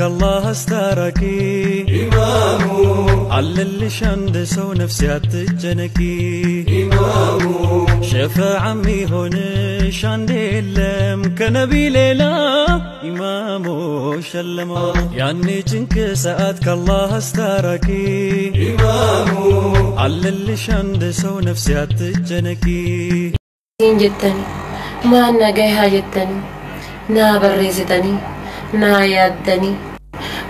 الله استركي إمامو على اللي شند سو نفسي أتجنكي إمامو شفا عمي هون شند اللم كنبي ليلى إمامو شلمو يعني جنك ساعتك الله استركي إمامو على اللي شند سو نفسي أتجنكي جتني ما نجاها جتني نا بريزتني نا يادني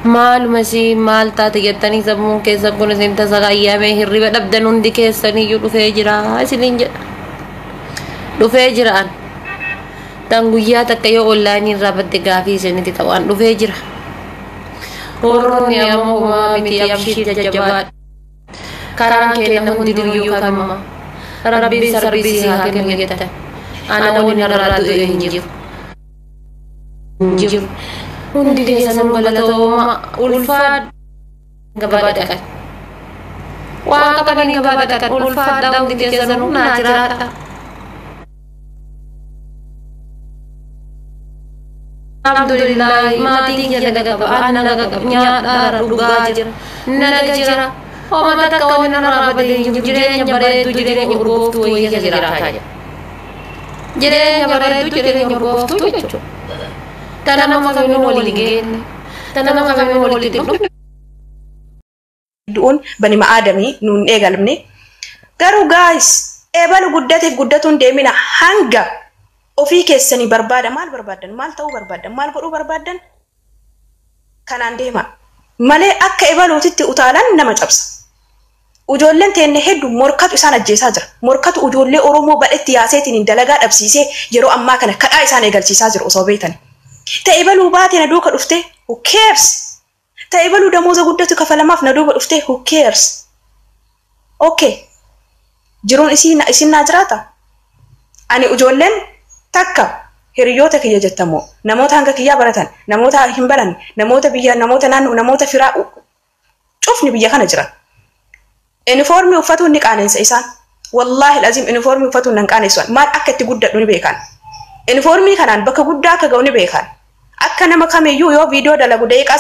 مال مسي مال تات جتني سبون के सबको ने सिंता सगाइया में हिर्री बदन उन्दी के सनी जो लुफेजरा सिलिंज लुफेजरा तंगुया तक कयो ऑनलाइन रबत गाफी से नहीं तवान लुफेजरा और ने अमो मिति अबशीर जज्बात कारण के न हुंदी दुरियो कमा रब्बी सर्विस हा के नियता ana woni naradu e njir hundi de sanu balato ma ulfad gabadakat wa kapan gabadakat ulfad daw di sanu na jirata alhamdulillah mati ya daga ana daga nya duga jir nagajira o mata ka wona rabade jire nya bare tu jire nya urgof tu ya jirata jirenya bareedu jireenya urgooftuu jechuudha. Tana nama kamiin waliin geenne, tana nama kamiin waliin deemnu. Du'uun bani ma'aadamii nuun eegalamne garuu guys eebalu guddatuun deemina hanga ofii keessanii barbaada maal barbaadan maal ta'uu barbaadan maal godhuu barbaadan kanaan deema malee akka eebaluutitti utaalan nama cabsa. Ujoolleen teenne hedduu morkatu isaan ajjeesaa jira. Morkatu ujoollee Oromoo badhetti yaaseetiin dalagaa dhabsiisee yeroo ammaa kana kadhaa isaan eegalchiisaa jiru osoo beektan. Ta'e baluu baatee na duuka dhuftee who cares? Ta'e baluu damooza guddatu kafalamaaf na duuba dhuftee who cares? Okay. Jiruun isin naa jiraata? Ani ujoolleen takka hiriyoota kiyya jettamoo namoota hanga kiyyaa baratan namoota hin baran namoota biyya namoota naannoo namoota firaa cufni biyya kana jira. Uniformi uffatu ni qaneensa isaan wallahi lazim uniformi uffatu nan qaaneessan maal akka itti guddadhu ni beekan uniformi kanaan bakka guddaa akka ga'u ni beekan akka nama kamiyyuu yoo viidiyoo dalagu daqiiqaa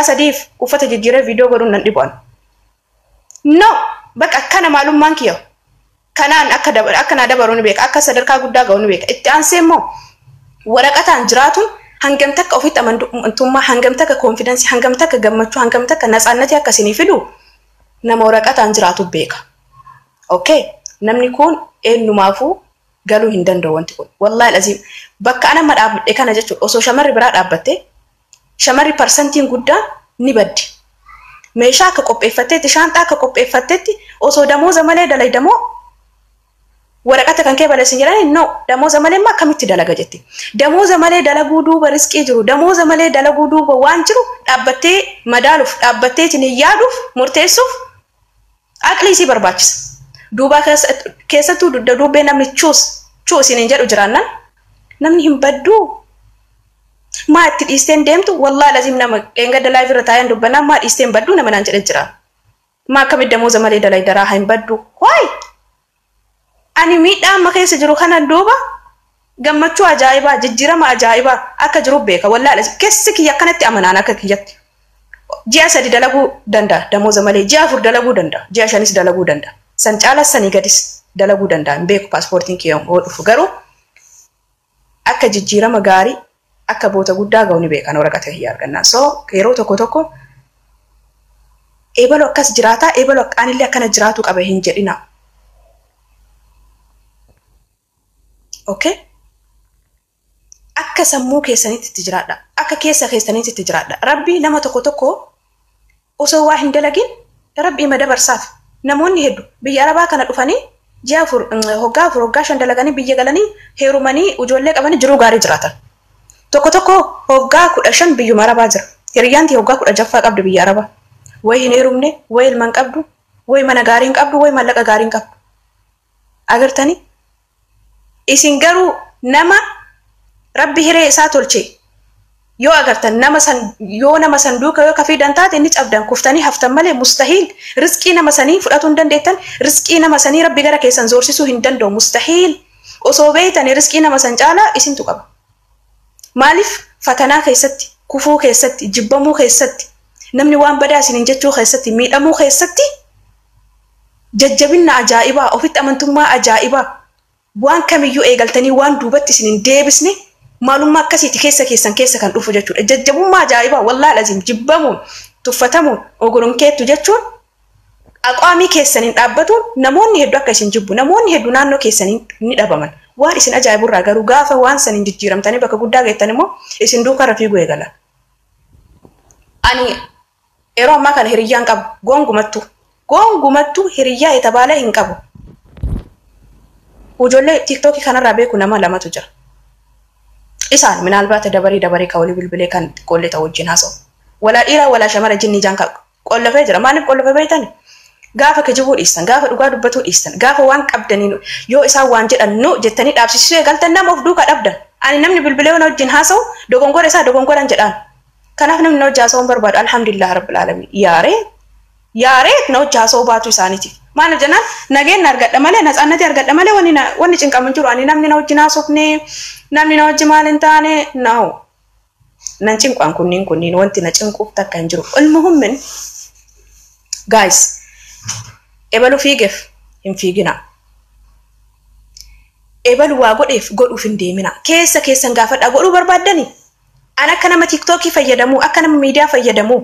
sadiif uffata jijjiiree viidiyoo godhuun nan dhibu'an no bakka akkana maalummaan kiyya kanaan akka naa dabaruu ni beeka akka sadarkaa guddaa ga'u ni beeka itti aansee immoo waraqataan jiraatuun hangam takka ofitti amantummaa hangam takka confidence hangam takka gammachuu hangam takka natsaannati akka isinii fidu nama waraqataan jiraatu beeka. Okay namni kun eenyumaafuu galuu hin danda'u wanti kun wallahi lazim bakka ana madhaabde kana jechuudha osoo shamarri biraa dhaabbatte shamarri percentiin guddaa ni baddi. Meeshaa akka qopheeffatteetti shaanxaa akka qopheeffatteetti osoo damooza malee dalaydamoo waraqata kan kee baleessin jedhanii no damooza malee ma akkamitti dalaga jetti damooza malee dalaguu duuba riskii jiru damooza malee dalaguu duuba waan jiru dhaabbattee madaaluuf dhaabbatteetiin yaaduuf murteessuuf aqlii si barbaachisa duuba keessattuu dubbee namni chuusin hin jedhu jiraannan namni hin badduu maa itti dhiisteen deemtu wallahi lazim nama dheengadda laayif irra taa'een dubbanaa maa dhiisteen badduu nama naan jedhe jira maa akkamitti damooza malee dalaydaraa hin baddu waay ani miidhaan ma keessa jiru kana duuba gammachuu ajaa'ibaa jijjiirama ajaa'ibaa akka jiru beeka wallahi keessi kiyya akkanatti amanaan akka kiyyatti ji'a 3 dalaguu danda'a damooza malee ji'a 4 dalaguu danda'a ji'a 5 dalaguu danda'a san caalas sanii gadis dalaguu danda'a beeku paaspoortiin kiyya dhufu garuu akka jijjiirama gaarii akka boota guddaa ga'u ni beekan waraqata kiyya argannaa so yeroo tokko eebalu akkas jiraataa eebalu akkaanillee akkana jiraatu qaba hin jedhina. Okay? Akka sammuu keessanitti itti jiraadha. Akka keessa keessanitti itti jiraadha. Rabbi nama tokko osoo waa hin dalagin Rabbi madabarsaaf. Namoonni hedduu biyya Arabaa kana dhufanii ji'a hoggaa 5 dalaganii biyya galanii heerumanii ijoollee qabanii jiruu gaarii jiraatan. Tokko hoggaa 15 biyyuma Arabaa jira. Hiriyaanti hoggaa 16 qabdu biyya Arabaa. Way hin heerumne, way ilmaan qabdu, way mana gaarii hin qabdu, way mallaqa gaarii hin qabdu. Agartanii? Isin garuu nama Rabbi hiree isaa tolche yoo agartan nama san duuka yoo kafiidan taate inni cabdan kuftanii haftan malee mustahiil rizqii nama sanii fudhatu hin dandeettan rizqii nama sanii Rabbi gara keessan zoorsisuu hin danda'u mustahiil osoo beeytan rizqii nama san caalaa isintu qaba maaliif fatanaa keessatti kufuu keessatti jibbamuu keessatti namni waan badaa isiniin jechuu keessatti miidhamuu keessatti jajjabinna ajaa'ibaa ofitti amantummaa ajaa'ibaa waan kamiyyuu eegaltanii waan duubatti isiniin deebisne maalummaa akkasiiti keessa kan dhufu jechuudha. Jajjabummaa ajaa'ibaa wallaahi lazim jibbamuun tuffatamuun ogoromkeettu jechuun aqaamii keessaniin dhaabbatuun namoonni hedduu akka isin jibbu namoonni hedduu naannoo keessaniin ni dhabaman. Waan isin ajaa'iburraa garuu gaafa waan saniin jijjiiramtanii bakka guddaa geettan immoo isin duuka rafiiguu eegala. Ani yeroo ammaa kana hiriyyaan qabu gongumattuu hiriyyaa etabaalee hin qabu. Ijoollee TikTok kanarraa beeku nama lamatu jira. Isaan minaalbaata dabarii ka walii bilbilee kan qollee ta'u wajjin haasa'u. Walaa dhiiraa walaa shamara jinni jaan qollafee jira. Maaliif qollafee beeytani? Gaafa kijibuu dhiistan, gaafa dhugaa dubbatuu dhiistan, gaafa waan qabdaniin yoo isaan waan jedhan nu jettanii dhaabsisuu eegaltan nama of duukaa dhabdan. Ani namni bilbilee na wajjin haasa'u dogongora isaa dogongoran jedhaan. Kanaaf namni na wajjin haasa'uun barbaadu alhamdulillah rabbil alamin. Yaaree na wajjin haasa'uu baatu isaaniitiif. Maaliif jennaan nageenya argadha malee natsaannati argadha malee wanni cinqamu jiru ani namni na wajjin haasofne namni na wajjin maal hin taane naahu. Nan cinqaan kunniin wanti na cinquuf takka hin jiru. Ilmuhummin guys ebalu fiigeef hin fiigina. Ebalu waa godheef godhuuf hin deemina. Keessan gaafadha godhuu barbaaddani. An akka nama TikTokii fayyadamu, akka nama miidiyaa fayyadamu,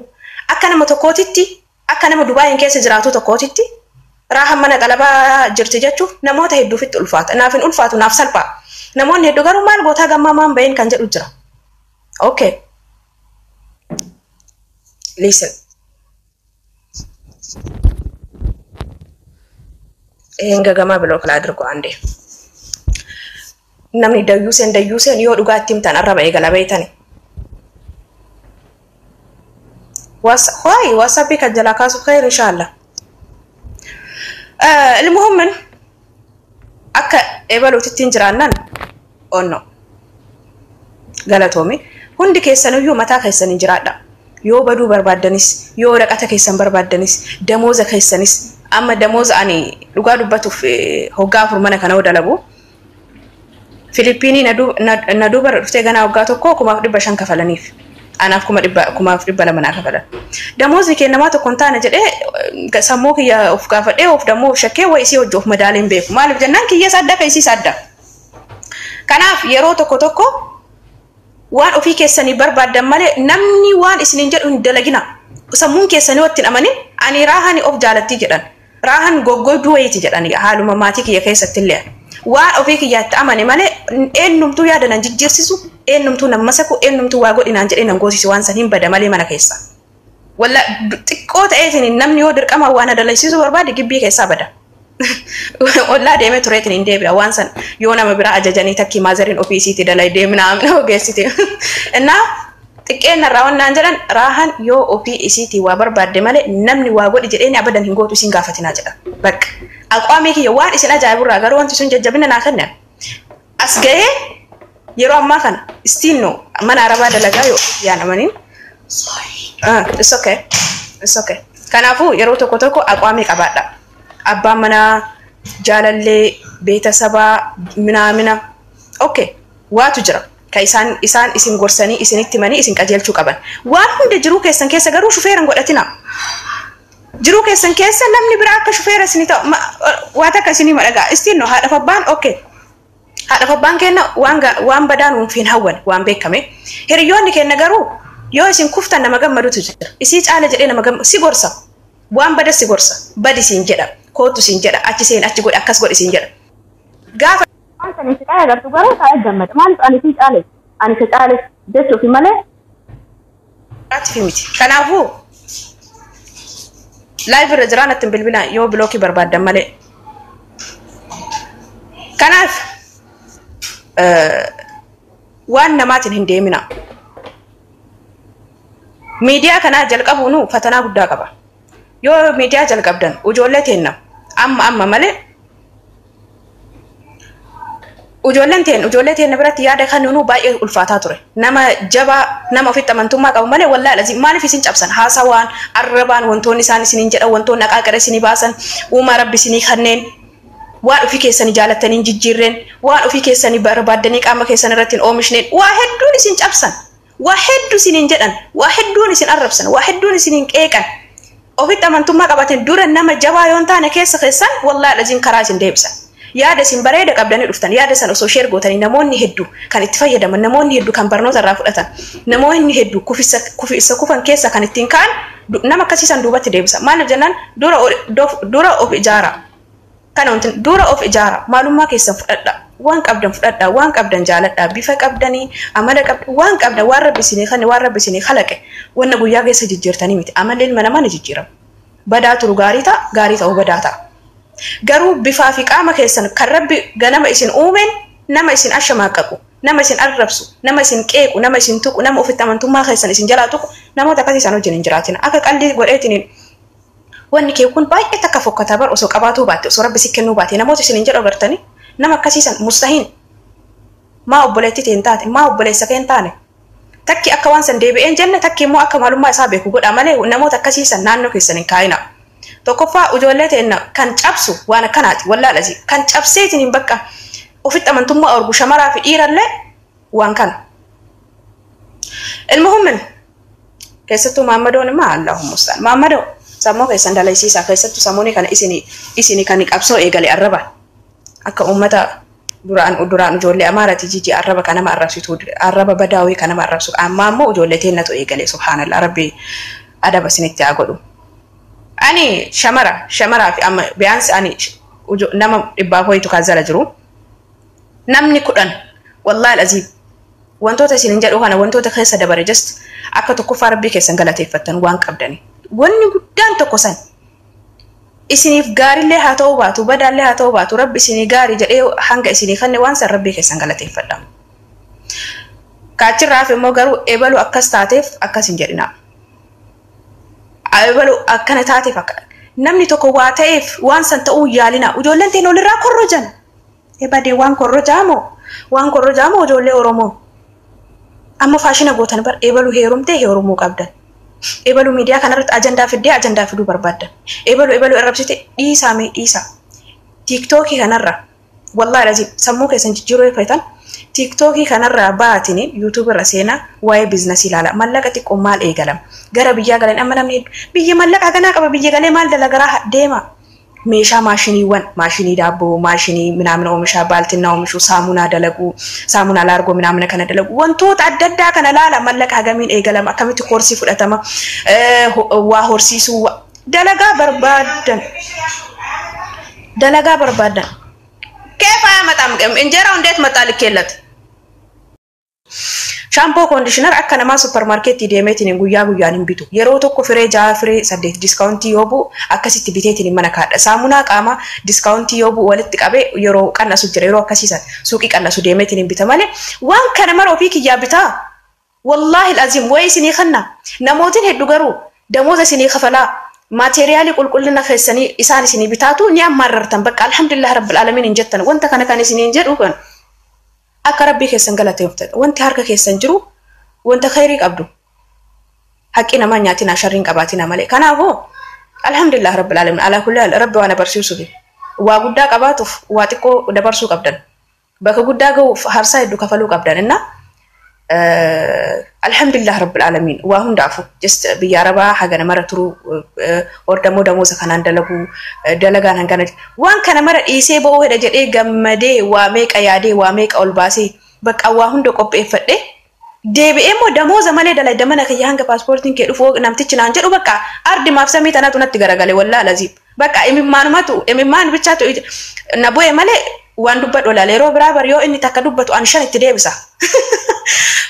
akka nama tokkootitti, akka nama Dubaayin keessa jiraatu tokkootitti raahan mana qalabaa jirti jechuuf namoota hedduufitti ulfaata. Naaf hin ulfaatu naaf salphaa. Namoonni hedduu garuu maal gootaa gammaa maan bahin kan jedhu jira. Okay. Listen. Enga gamaa biloo kala adirgo ande. Namni dayyuuseen yoo dhugaa itti himtan arraba eegala beeytani. WhatsApp kan jalaa kaasuuf ka'eera inshallah. Ilmuhummin akka ebaluutittiin jiraannan onno galatoomi hundi keessaniyyuu mataa keessaniin jiraadha. Yoo baduu barbaaddanis yoo dhaqata keessan barbaaddanis damooza keessanis amma damooza ani dhugaa dubbatuuf hoggaa afur mana kana dalagu Filipiinii na duuba dhuftee ganaa hoggaa tokko 500 kafalaniif. Anaaf 200 manaa kafalan. Damoozni kennamaa tokkoon taana jedhee sammuu kiyya of gaafadhee of dammoo shakkee waa isii hojii of madaaleen beeku. Maaliif jennaan kiyya sadda ka isii sadda. Kanaaf yeroo tokko waan ofii keessanii barbaaddan malee namni waan isiniin jedhu hin dalagina. Sammuun keessanii wattiin amanin ani raahani of jaalattii jedhan. Raahan goggoo wayiiti jedhan haaluma maatii kiyya keessatti illee. Waan ofii kiyyaatti amane malee eenyumtuu yaada nan jijjiirsisu eenyumtuu nan masaku eenyumtuu waa godhinaan jedhee nan goosisu waan san hin bada malee mana keessa. Walla xiqqoo ta'eetiin namni yoo dirqama waan adalaisiisu barbaade gibbii keessaa bada. Ollaa deemee tureetiin hin deebi'a waan san yoo nama biraa ajajanii takkii maazariin ofiisiitti dalay deemnaa amna ogeessiti. Innaa xiqqeen irraa wannaan jedhan raahan yoo ofii isiitii waa barbaadde malee namni waa godhi jedheen abadan hin gootu isin gaafatinaa jedha. Bakka aqwaamii kiyya waan isin ajaa'iburraa garuu wanti sun jajjabina naa kennan. As ga'ee yeroo ammaa kana istiinno mana arabaa dalagaa yoo yaanamaniin. It's okay. Kanaafuu yeroo tokko aqwaamii qabaadha. Abbaan manaa jaalallee beetasabaa mina. Okay. Waatu jira. Ka isaan isin gorsanii isinitti manii isin qajeelchuu qaban. Waan hunda jiruu keessan keessa garuu shufeeran godhatina. Jiruu keessan keessa namni biraa akka shufeera isinii ta'u waa takka isinii madhagaa. Istiinno haadhaaf abbaan okay. Haadhaaf abbaan kenna waan badaan uunfiin hawwan waan beekame. Hiriyoonni kenna garuu yoo isin kuftan nama gammadutu jira. Isii caala jedhee nama gammadu si gorsa. Waan bada si gorsa. Badi siin jedha. Kootu siin jedha. Achi seen achi godhi akkas godhi siin jedha. Gaafa Ani si caale gartuu garuu taa'ee gammada. Maaliif ani si caale jechuufi malee. Ati miti. Kanaafuu live irra jiraan ittiin bilbilaan yoo bilookii barbaaddan malee. Kanaaf waan namaatiin hin deemina. Miidiyaa kanaa jalqabuunu fatanaa guddaa qaba. Yoo miidiyaa jalqabdan ijoollee teenna amma malee. Ijoollee teenna biratti yaada kan nuu baay'ee ulfaataa ture. Nama jabaa nama ofitti amantummaa qabu malee wallaahi lazim maaliif isin cabsan haasawaan arrabaan wantoonni isaan isiniin jedhan wantoonni haqaaqara isinii baasan uumaa rabbi isinii kanneen waan ofii keessanii jaalatanii jijjiirreen waan ofii keessanii barbaaddanii qaama keessan irratti oomisheen waa hedduun isin cabsan واحد سنين جدًا واحد دون سن أربسن واحد دون سنين كيكن أوفيت أمانتم ما قبتين دور إنما جوا يونتان كيس خسان والله لازم كراجين ديبسا yaada sin bareeda qabdanii dhuftan yaada san osoo share gootanii namoonni hedduu kan itti fayyadaman namoonni hedduu kan barnoota irraa fudhatan namoonni hedduu kufisa kufan keessa kan ittiin ka'an nama akkasiisan duubatti deebisa maaliif jennaan dura of ijaara kana wanti dura of ijaara maalummaa keessan fudhadha waan qabdan jaaladha bifa qabdanii amala qabdan waan qabdan waan rabbi isinii khalaqe wanna guyyaa keessa jijjiirtanii miti amalleen mana jijjiirama badaa turu gaarii ta'uu badaa ta'a garuu bifaa fi qaama keessan kan rabbi ganama isin uumen nama isin ashamaaqaqu nama isin arrabsu nama isin qeequ nama isin tuqu nama ofitti amantummaa keessan isin jalaa tuqu namoota akkasii isaan wajjin hin jiraatin akka qalbii godheetiin wanni kee kun baay'ee takka fokkataa bar osoo qabaatuu baatte osoo rabbi si kennuu baate namoota isin hin jedhu agartanii nama akkasiisan mustahiin maa obboleetti ta'e hin taate maa obboleessa kee hin taane takki akka waan san deebi'een jenne takki immoo akka maalummaa isaa beeku godha malee namoota akkasiisan naannoo keessan hin kaayina. Tokkoffaa ijoollee ta'enna kan cabsu waan akkanaati wallaalazi kan cabseetiin bakka ofitti amantummaa orgu shamaraa fi dhiirallee waan kana. Ilmuhummin keessattuu Maammadoon maa Allahumma mustaan Maammadoo sammuu keessan dalaysiisaa keessattuu sammuuni kana isini kan qabsoo eegale arraba akka uummata duraan ijoollee amaarati jiji arraba kanama arrabsitu arraba badaawii kanama arrabsu amma ammoo ijoollee teennatu eegale subhaanallah rabbi adaba isinitti haa godhu. Ani shamara fi amma biyaansi ani nama dhibbaa hoyitu kaazala jiru namni kudhan wallahi alazim wantoota isin jedhu kana wantoota keessa dabare just akka tokkoffaa rabbii keessan galateeffattan waan qabdani wanni guddaan tokko san isiniif gaarillee haa ta'uu baatu badaallee haa ta'uu baatu rabbi isinii gaarii jedhee hanga isinii kanne waan san rabbii keessan galateeffadha kaachirraaf immoo garuu eebalu akkas taateef akkas hin jedhina eebalu akkana taateef akka namni tokko waa ta'eef waan san ta'uu yaalina ijoolleen teen olirraa korrojan eebadee waan korrojaamo ijoollee Oromoo amma faashina gootan bar eebalu heerumtee heerumuu qabdan eebalu miidiyaa kanarratti ajandaa fiduu barbaaddan eebalu arrabsite dhiisa tiktokii kanarra wallahi lazim sammuu keessan jijjiiruu feetan tiktokii kanarra baatini youtube irra seenaa waa'ee biizinasii ilaala mallaqa xiqqoo maal eegalam gara biyyaa galan amma namni biyya mallaqa ganaa qaba biyya galee maal dalagaraa deema meeshaa maashinii daabboo maashinii minaamin oomishaa baaltinaa oomishu saamunaa dalaguu saamunaa laargoo minaamin kana dalagu wantoota adda addaa kana laala mallaqa hagamiin eegalama akkamitti koorsii fudhatama waa horsiisuu dalagaa barbaadan كيف مطعم انجرا ونديت مطالب كيلت شامبو كونديشنر اكنا ما سوبر ماركت ديميتين غويا نبيتو يرو توكو فري جا فري سديت ديسكاونت يوبو اكاسيت بيتيتين منكا سامونا قاما ديسكاونت يوبو ولت قبي يرو قناسو جري يرو اكاسيسات سوقي قناسو ديميتين بيتمالي وان كان مرو فيك يابتا والله العظيم ويسني خنا نموتين هدو غرو دموز سني خفلا ماتيريالي قلنا خيساني إساني سني بتاعتو نيام مررتن بك الحمد لله رب العالمين إنجتنا وانت كان سني إنجر وكان أكربي خيسان قلتي وفتد وانت هارك خيسان جرو وانت خيرك أبدو حقنا ما نياتنا شرين قباتنا مالي كان أبو الحمد لله رب العالمين على كل حال رب وانا برسيوسو بي وقدا قباتو واتكو دبرسو قبدن بك قدا قو هرسا يدو كفلو قبدن إنا الحمد لله رب العالمين وهم دافو just بياربا حاجة مرة ترو دمو سكانان دلغان هنغان وان كان مرة إيسي بوه دجال إيه غمدي واميك أيادي واميك أولباسي بك أواهن دو قب إفده دي بي إمو دمو زمالي دلائي دمانا كي يهانك باسپورتين كي رفوق نمتيچ نانجر وبكا أرد مافسامي تانا تونات تغرغالي والله لازيب بكا إمي مانوماتو إمي مان بيچاتو نبوه مالي وان دوبات ولا ليرو برابر يو إني تاكا دوباتو أنشان اتدابسا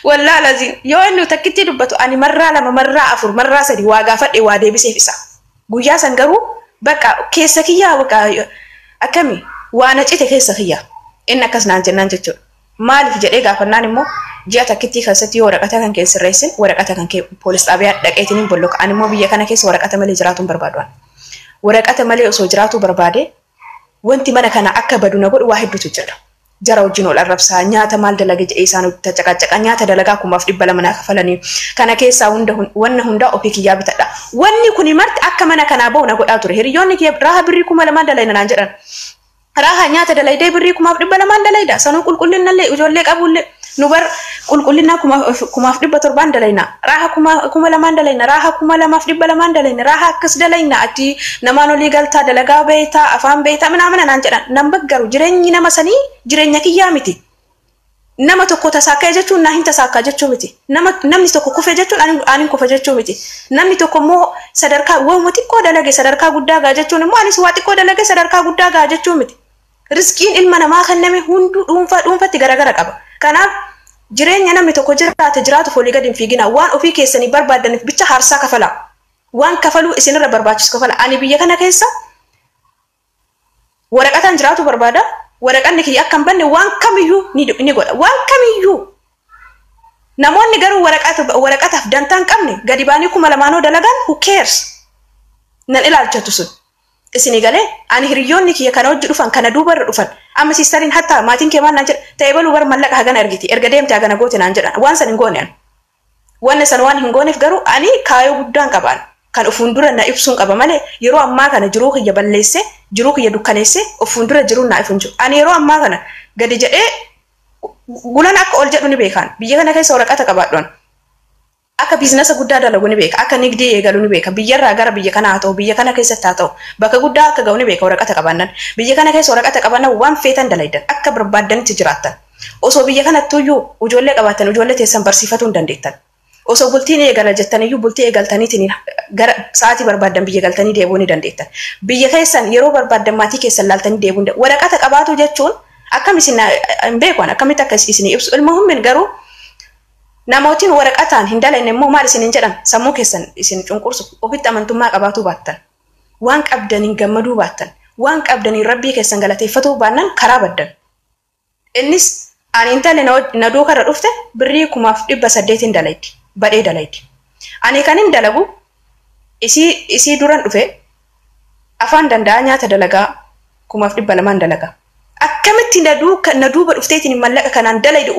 والله لازم يو إنه تكتي دبتو أني مرة لما مرة أفر مرة سدي واقفت إوادي بسيفسا قويا سنجرو بكا كيسكيا بكا أكمي وأنا جيت كيسكيا إنك سنانجنان جتو مال في جريء قافناني مو جاء تكتي خلصتي ورقتها كان كيس الرئيسين ورقتها كان كي بوليس أبيات لقيتني بقولك أنا مو بيجي كان كيس ورقتها ملي جراتهم بربادوان ورقتها ملي أسو جراتو بربادي وانتي منا كان أكبر نقول واحد بتجرا جرا وجنول الرفسا نياتا مال دلقي إيسانو تجاكا نياتا دلقاكم مفدي بلا منا خفلني كان كيسا ونه هندا أوبيكي يابتا دا واني كوني مرت أكا منا كان أبو نقول أطور هريوني كي راها بريكم ولا ما دلائنا نانجران راها نياتا دلائي دي بريكم مفدي بلا ما دلائي دا سانو كل لنا اللي وجول لك أبو اللي nubar qulqullina kumaaf dhibba torbaan dalayna raaha kuma lamaan dalayna raaha kuma lamaaf dhibba lamaan dalayna raaha akkas dalayna ati namaan olii galtaa dalagaa beeytaa afaan beeytaa minaa naan jedhan nan baggaru jireenyi nama sanii jireenya kiyyaa miti nama tokko tasaakkaa jechuun naa hin tasaakkaa jechuu miti namni tokko kufee jechuun ani kufa jechuu miti namni tokko immoo sadarkaa waan xiqqoo dalage sadarkaa guddaa gaa jechuun immoo anis waa xiqqoo dalage sadarkaa guddaa gaa jechuu miti riskiin ilma namaa kenname hunduu dhuunfatti garagara qaba kanaaf jireenya namni tokko jiraatu foolii gadi hin fiigina waan ofii keessanii barbaadaniif bicha harsaa kafala waan kafaluu isinirra barbaachisu kafala ani biyya kana keessa waraqataan jiraatu barbaada waraqanni kiyya akka hin banne waan kamiyyuu ni godha waan kamiyyuu namoonni garuu waraqataaf dantaan qabne gadi baanii 200 dalagan who cares nan ilaalchatu sun isini galee ani hiriyoonni kiyya kana hojii dhufan kana duubarra dhufan amma sistariin hatta maatiin kee maal naan jedha ta'ee baluu bar mallaqa hagana argiti erga deemte hagana goote naan jedhan waan san hin goone wanne san waan hin gooneef garuu ani kaayoo guddaan qabaan kan ufuun dura na ibsuun qaba malee yeroo ammaa kana jiruu kiyya balleesse jiruu kiyya dukkaneesse ufuun dura jiruu na ifuun jiru ani yeroo ammaa kana gadi jedhee gulan akka ol jedhu ni beekan biyya kana keessa waraqata qabaadhoon akka biizinasa guddaa dalagu ni beeka akka nigdii eegalu ni beeka biyyarraa gara biyya kana haa ta'u biyya kana keessatti haa ta'u bakka guddaa akka ga'u ni beeka waraqata qabannan biyya kana keessa waraqata qabannan waan feetan dalaydan akka barbaaddanitti jiraattan osoo biyya kanatti iyyuu ijoollee qabaatan ijoollee teessan barsiifatuu hin dandeettan osoo bultiin eegala jettan iyyuu bultii eegaltaniitiin gara sa'aatii barbaaddan biyya galtanii deebuu ni dandeettan biyya keessan yeroo barbaaddan maatii keessan laaltanii deebuu waraqata qabaatu jechuun akkam isin hin beekan akkamitti akka isin ibsu ilma hummin garuu namootiin waraqataan hin dalayne immoo maal isin jedhan sammuu keessan isin cunqursu ofitti amantummaa qabaatu baattan waan qabdaniin gammaduu baattan waan qabdaniin rabbii keessan galateeffatuu baannan karaa baddan innis ani intalli na duukarra dhufte birrii 1800 dalaydi badhee dalaydi ani kan hin dalagu isii duran dhufe afaan danda'a nyaata dalagaa 1200 dalagaa akkamitti na duuba dhufteetiin mallaqa kanaan dalaydu